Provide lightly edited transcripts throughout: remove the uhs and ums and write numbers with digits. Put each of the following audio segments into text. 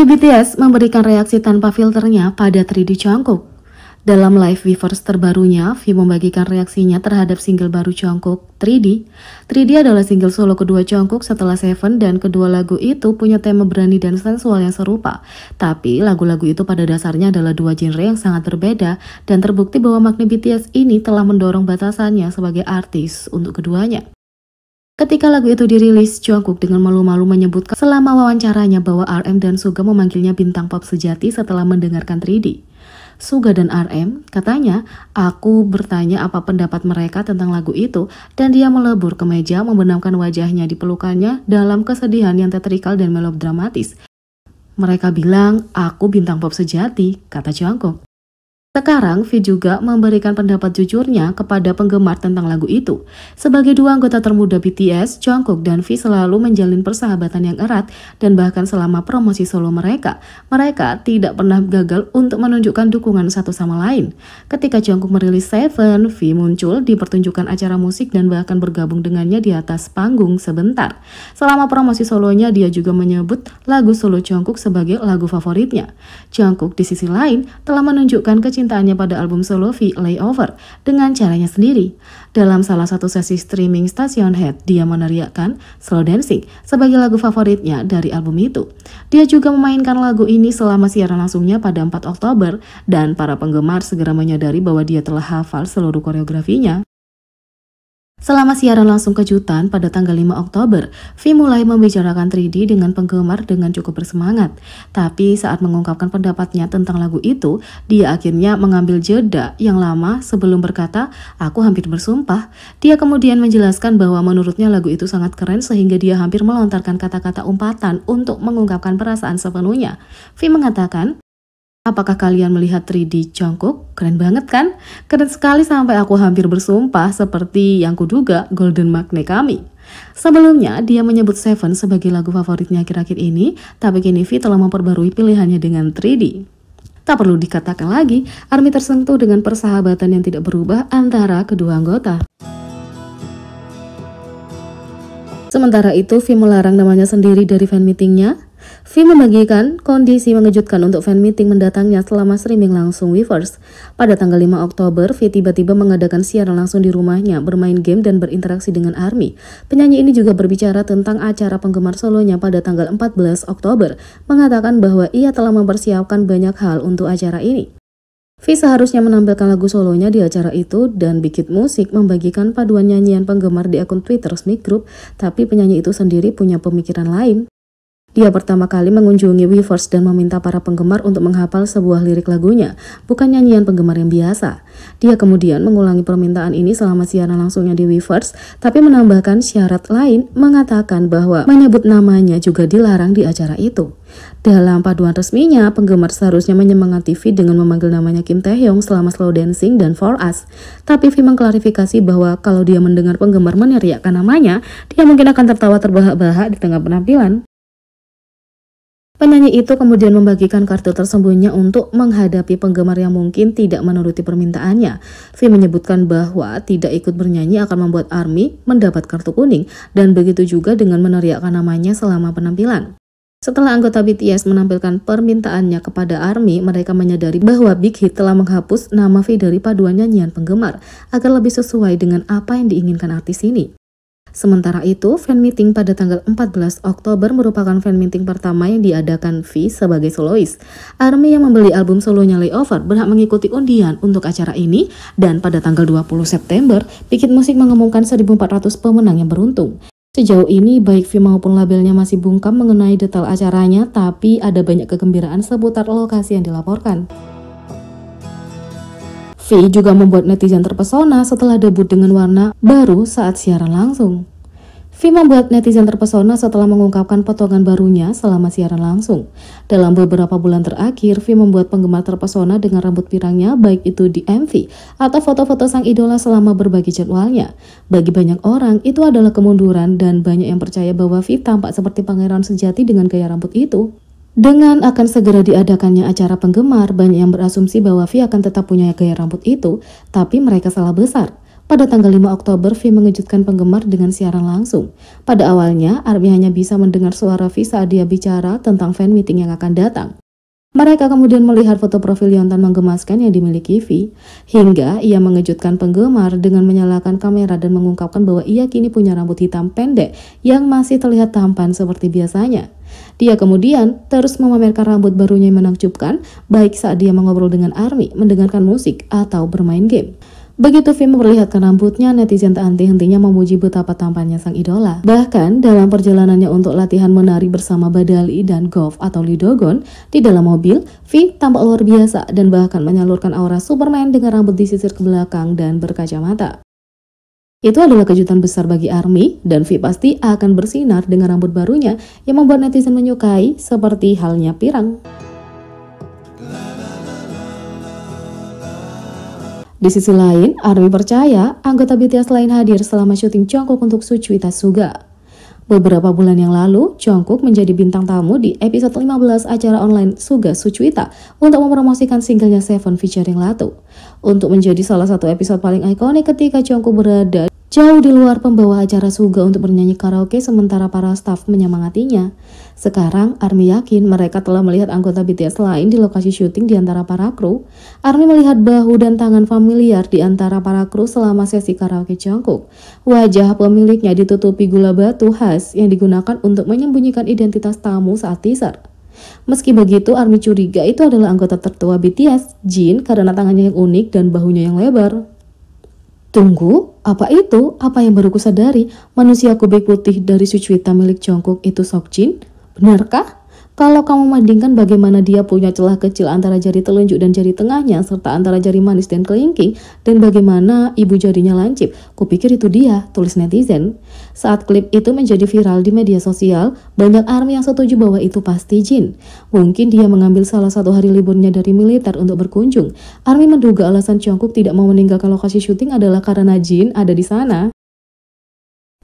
BTS memberikan reaksi tanpa filternya pada 3D Jungkook. Dalam live Weverse terbarunya, V membagikan reaksinya terhadap single baru Jungkook, 3D. 3D adalah single solo kedua Jungkook setelah Seven, dan kedua lagu itu punya tema berani dan sensual yang serupa. Tapi lagu-lagu itu pada dasarnya adalah dua genre yang sangat berbeda, dan terbukti bahwa Magnet BTS ini telah mendorong batasannya sebagai artis untuk keduanya. Ketika lagu itu dirilis, Jungkook dengan malu-malu menyebutkan selama wawancaranya bahwa RM dan Suga memanggilnya bintang pop sejati setelah mendengarkan 3D. Suga dan RM katanya, "Aku bertanya apa pendapat mereka tentang lagu itu, dan dia melebur ke meja membenamkan wajahnya di pelukannya dalam kesedihan yang teatrikal dan melodramatis. Mereka bilang, aku bintang pop sejati," kata Jungkook. Sekarang, V juga memberikan pendapat jujurnya kepada penggemar tentang lagu itu. Sebagai dua anggota termuda BTS, Jungkook dan V selalu menjalin persahabatan yang erat, dan bahkan selama promosi solo mereka tidak pernah gagal untuk menunjukkan dukungan satu sama lain. Ketika Jungkook merilis Seven, V muncul di pertunjukan acara musik dan bahkan bergabung dengannya di atas panggung sebentar. Selama promosi solonya, dia juga menyebut lagu solo Jungkook sebagai lagu favoritnya. Jungkook di sisi lain telah menunjukkan kecintaannya pada album solo V Layover dengan caranya sendiri. Dalam salah satu sesi streaming stasiun Head, dia meneriakkan Slow Dancing sebagai lagu favoritnya dari album itu. Dia juga memainkan lagu ini selama siaran langsungnya pada 4 Oktober, dan para penggemar segera menyadari bahwa dia telah hafal seluruh koreografinya. Selama siaran langsung kejutan pada tanggal 5 Oktober, V mulai membicarakan 3D dengan penggemar dengan cukup bersemangat. Tapi saat mengungkapkan pendapatnya tentang lagu itu, dia akhirnya mengambil jeda yang lama sebelum berkata, "Aku hampir bersumpah." Dia kemudian menjelaskan bahwa menurutnya lagu itu sangat keren sehingga dia hampir melontarkan kata-kata umpatan untuk mengungkapkan perasaan sepenuhnya. V mengatakan, "Apakah kalian melihat 3D Jungkook? Keren banget kan? Keren sekali sampai aku hampir bersumpah seperti yang kuduga Golden Magnet kami." Sebelumnya, dia menyebut Seven sebagai lagu favoritnya akhir-akhir ini, tapi kini V telah memperbarui pilihannya dengan 3D. Tak perlu dikatakan lagi, ARMY tersentuh dengan persahabatan yang tidak berubah antara kedua anggota. Sementara itu, V melarang namanya sendiri dari fan meetingnya. V membagikan kondisi mengejutkan untuk fan meeting mendatangnya selama streaming langsung Weverse. Pada tanggal 5 Oktober, V tiba-tiba mengadakan siaran langsung di rumahnya, bermain game dan berinteraksi dengan ARMY. Penyanyi ini juga berbicara tentang acara penggemar solonya pada tanggal 14 Oktober, mengatakan bahwa ia telah mempersiapkan banyak hal untuk acara ini. V seharusnya menampilkan lagu solonya di acara itu, dan Big Hit Music membagikan paduan nyanyian penggemar di akun Twitter resmi grup, tapi penyanyi itu sendiri punya pemikiran lain. Dia pertama kali mengunjungi Weverse dan meminta para penggemar untuk menghafal sebuah lirik lagunya, bukan nyanyian penggemar yang biasa. Dia kemudian mengulangi permintaan ini selama siaran langsungnya di Weverse, tapi menambahkan syarat lain, mengatakan bahwa menyebut namanya juga dilarang di acara itu. Dalam paduan resminya, penggemar seharusnya menyemangati V dengan memanggil namanya Kim Taehyung selama Slow Dancing dan For Us. Tapi V mengklarifikasi bahwa kalau dia mendengar penggemar meneriakkan namanya, dia mungkin akan tertawa terbahak-bahak di tengah penampilan. Penyanyi itu kemudian membagikan kartu tersembunyinya untuk menghadapi penggemar yang mungkin tidak menuruti permintaannya. V menyebutkan bahwa tidak ikut bernyanyi akan membuat ARMY mendapat kartu kuning, dan begitu juga dengan meneriakkan namanya selama penampilan. Setelah anggota BTS menampilkan permintaannya kepada ARMY, mereka menyadari bahwa Big Hit telah menghapus nama V dari paduan nyanyian penggemar agar lebih sesuai dengan apa yang diinginkan artis ini. Sementara itu, fan meeting pada tanggal 14 Oktober merupakan fan meeting pertama yang diadakan V sebagai solois. ARMY yang membeli album solonya Layover berhak mengikuti undian untuk acara ini, dan pada tanggal 20 September, Big Hit Music mengumumkan 1.400 pemenang yang beruntung. Sejauh ini, baik V maupun labelnya masih bungkam mengenai detail acaranya, tapi ada banyak kegembiraan seputar lokasi yang dilaporkan. V juga membuat netizen terpesona setelah debut dengan warna baru saat siaran langsung. V membuat netizen terpesona setelah mengungkapkan potongan barunya selama siaran langsung. Dalam beberapa bulan terakhir, V membuat penggemar terpesona dengan rambut pirangnya, baik itu di MV atau foto-foto sang idola selama berbagi jadwalnya. Bagi banyak orang, itu adalah kemunduran, dan banyak yang percaya bahwa V tampak seperti pangeran sejati dengan gaya rambut itu. Dengan akan segera diadakannya acara penggemar, banyak yang berasumsi bahwa V akan tetap punya gaya rambut itu, tapi mereka salah besar. Pada tanggal 5 Oktober, V mengejutkan penggemar dengan siaran langsung. Pada awalnya, ARMY hanya bisa mendengar suara V saat dia bicara tentang fan meeting yang akan datang. Mereka kemudian melihat foto profil Yeontan menggemaskan yang dimiliki V, hingga ia mengejutkan penggemar dengan menyalakan kamera dan mengungkapkan bahwa ia kini punya rambut hitam pendek yang masih terlihat tampan seperti biasanya. Dia kemudian terus memamerkan rambut barunya yang menakjubkan, baik saat dia mengobrol dengan ARMY, mendengarkan musik, atau bermain game. Begitu V memperlihatkan rambutnya, netizen tak henti-hentinya memuji betapa tampannya sang idola. Bahkan dalam perjalanannya untuk latihan menari bersama Badali dan Golf atau Lee Do-gon, di dalam mobil, V tampak luar biasa dan bahkan menyalurkan aura Superman dengan rambut disisir ke belakang dan berkacamata. Itu adalah kejutan besar bagi ARMY, dan V pasti akan bersinar dengan rambut barunya yang membuat netizen menyukai, seperti halnya Pirang. Di sisi lain, ARMY percaya anggota BTS lain hadir selama syuting Jungkook untuk Suchwita Suga. Beberapa bulan yang lalu, Jungkook menjadi bintang tamu di episode 15 acara online Suga Suchwita untuk mempromosikan singlenya Seven featuring Latu. Untuk menjadi salah satu episode paling ikonik ketika Jungkook berada jauh di luar pembawa acara Suga untuk bernyanyi karaoke sementara para staf menyemangatinya. Sekarang, ARMY yakin mereka telah melihat anggota BTS lain di lokasi syuting di antara para kru. ARMY melihat bahu dan tangan familiar di antara para kru selama sesi karaoke Jungkook. Wajah pemiliknya ditutupi gula batu khas yang digunakan untuk menyembunyikan identitas tamu saat teaser. Meski begitu, ARMY curiga itu adalah anggota tertua BTS, Jin, karena tangannya yang unik dan bahunya yang lebar. Tunggu, apa itu? Apa yang baru kusadari? Manusia kubik putih dari Suchwita milik Jungkook itu Seokjin? Benarkah? Kalau kamu membandingkan bagaimana dia punya celah kecil antara jari telunjuk dan jari tengahnya, serta antara jari manis dan kelingking, dan bagaimana ibu jarinya lancip, kupikir itu dia, tulis netizen. Saat klip itu menjadi viral di media sosial, banyak ARMY yang setuju bahwa itu pasti Jin. Mungkin dia mengambil salah satu hari liburnya dari militer untuk berkunjung. ARMY menduga alasan Jungkook tidak mau meninggalkan lokasi syuting adalah karena Jin ada di sana.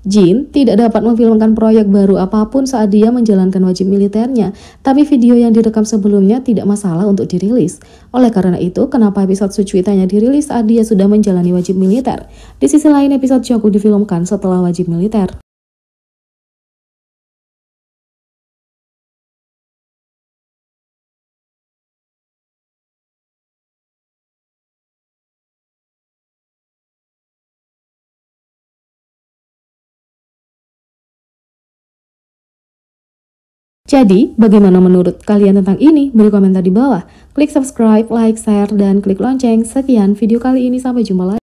Jin tidak dapat memfilmkan proyek baru apapun saat dia menjalankan wajib militernya, tapi video yang direkam sebelumnya tidak masalah untuk dirilis. Oleh karena itu, kenapa episode Suchwitanya dirilis saat dia sudah menjalani wajib militer? Di sisi lain, episode Jungkook difilmkan setelah wajib militer. Jadi, bagaimana menurut kalian tentang ini? Beri komentar di bawah. Klik subscribe, like, share, dan klik lonceng. Sekian video kali ini, sampai jumpa lagi.